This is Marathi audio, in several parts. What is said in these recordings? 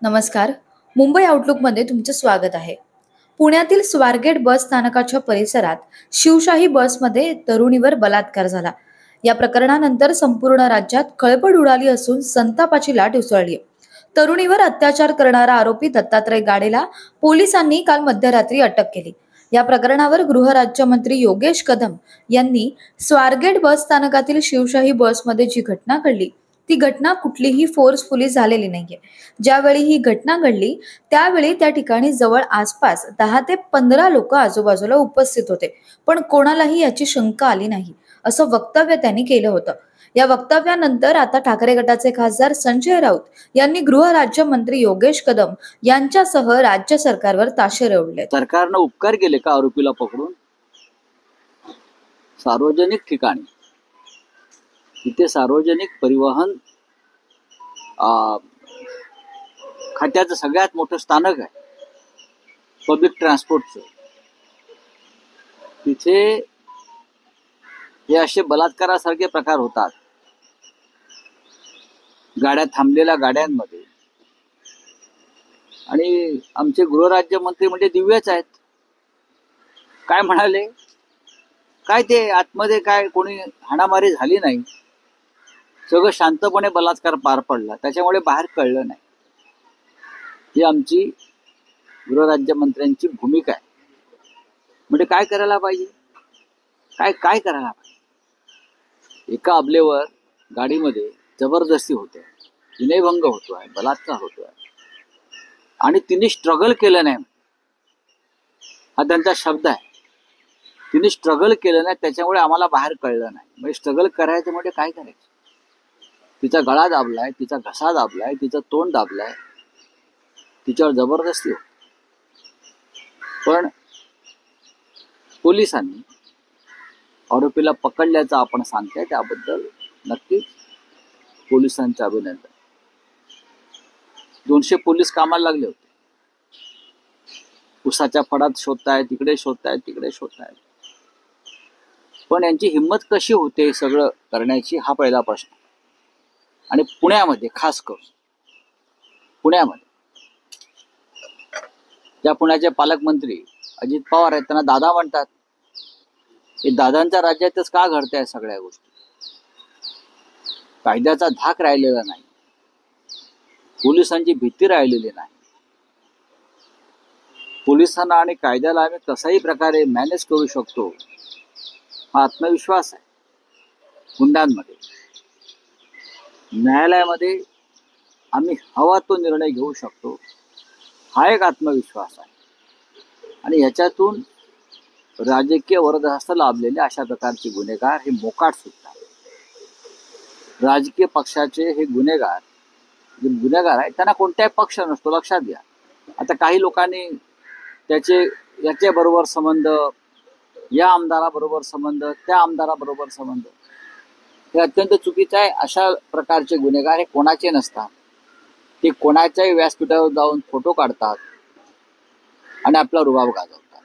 नमस्कार. मुंबई आउटलुकमध्ये तुमचे स्वागत आहे. पुण्यातील स्वारगेट बस स्थानकाच्या परिसरात शिवशाही बसमध्ये तरुणीवर बलात्कार झाला. या प्रकरणानंतर संपूर्ण राज्यात खळबळ उडाली असून संतापाची लाट उसळली. तरुणीवर अत्याचार करणारा आरोपी दत्तात्रय गाडेला पोलिसांनी काल मध्यरात्री अटक केली. या प्रकरणावर गृहराज्यमंत्री योगेश कदम यांनी स्वारगेट बस स्थानकातील शिवशाही बसमध्ये जी घटना घडली ती घटना कुठलीही फोर्सफुली झालेली नाहीये. ज्यावेळी ही घटना घडली त्यावेळी त्या ठिकाणी जवळ आसपास 10 ते 15 लोक आजूबाजूला उपस्थित होते, पण कोणालाही याची शंका आली नाही असं वक्तव्य त्यांनी केलं होतं. या वक्तव्यानंतर आता ठाकरे गटाचे खासदार संजय राऊत यांनी गृहराज्यमंत्री योगेश कदम यांच्यासह राज्य सरकारवर ताशेरे ओढले. सरकारनं उपकार केले का आरोपीला पकडून? सार्वजनिक ठिकाणी तिथे सार्वजनिक परिवहन खात्याचं सगळ्यात मोठं स्थानक आहे पब्लिक ट्रान्सपोर्टचं. तिथे हे असे बलात्कारासारखे प्रकार होतात. गाड्या थांबलेल्या गाड्यांमध्ये. आणि आमचे गृहराज्यमंत्री म्हणजे दिव्यच आहेत. काय म्हणाले? काय ते आतमध्ये काय कोणी हाणामारी झाली नाही, सगळं शांतपणे बलात्कार पार पडला, त्याच्यामुळे बाहेर कळलं नाही. ही आमची गृहराज्यमंत्र्यांची भूमिका आहे. म्हणजे काय करायला पाहिजे? काय करायला पाहिजे? एका अबलेवर गाडीमध्ये जबरदस्ती होते, विनयभंग होतोय, बलात्कार होतोय आणि तिने स्ट्रगल केलं नाही, हा त्यांचा शब्द आहे. तिने स्ट्रगल केलं नाही त्याच्यामुळे आम्हाला बाहेर कळलं नाही. म्हणजे स्ट्रगल करायचं म्हणजे काय करायचं? तिचा गळा दाबलाय, तिचा घसा दाबलाय, तिचं तोंड दाबलाय, तिच्यावर जबरदस्ती होती. पण पोलिसांनी आरोपीला पकडल्याचं आपण सांगताय त्याबद्दल नक्कीच पोलिसांचं अभिनंदन. 200 पोलीस कामाला लागले होते. उसाच्या फडात शोधतायत, तिकडे शोधतायत, तिकडे शोधतायत. पण यांची हिंमत कशी होते सगळं करण्याची, हा पहिला प्रश्न. आणि पुण्यामध्ये खास करून पुण्यामध्ये ज्या पुण्याचे पालकमंत्री अजित पवार आहेत त्यांना दादा म्हणतात. हे दादांच्या राज्यातच का घडताय सगळ्या गोष्टी? कायद्याचा धाक राहिलेला नाही, पोलिसांची भीती राहिलेली नाही. पोलिसांना आणि कायद्याला आम्ही कसाही प्रकारे मॅनेज करू शकतो हा आत्मविश्वास आहे. गुंडांमध्ये न्यायालयामध्ये आम्ही हवा तो निर्णय घेऊ शकतो हा एक आत्मविश्वास आहे. आणि याच्यातून राजकीय वरदहस्त लाभलेले अशा प्रकारचे गुन्हेगार हे मोकाट सुटतात. राजकीय पक्षाचे हे गुन्हेगार जे गुन्हेगार आहेत त्यांना कोणताही पक्ष नसतो, लक्षात घ्या. आता काही लोकांनी याच्या बरोबर संबंध, या आमदाराबरोबर संबंध, त्या आमदाराबरोबर संबंध, हे अत्यंत चुकीचं आहे. अशा प्रकारचे गुन्हेगार हे कोणाचे नसतात. ते कोणाच्याही व्यासपीठावर जाऊन फोटो काढतात आणि आपला रुबाब गाजवतात.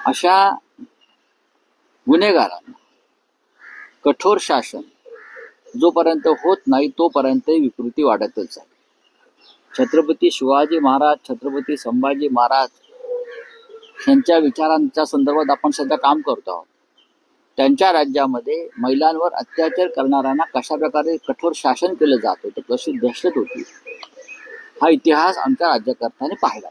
अशा गुन्हेगारांना कठोर शासन जोपर्यंत होत नाही तोपर्यंत विकृती वाढतच आहे. छत्रपती शिवाजी महाराज, छत्रपती संभाजी महाराज यांच्या विचारांच्या संदर्भात आपण सध्या काम करतो आहोत. त्यांच्या राज्यामध्ये महिलांवर अत्याचार करणाऱ्यांना कशा प्रकारे कठोर शासन केलं जात होतं, कशी दहशत होती, हा इतिहास आमच्या राज्यकर्त्यांनी पाहिला.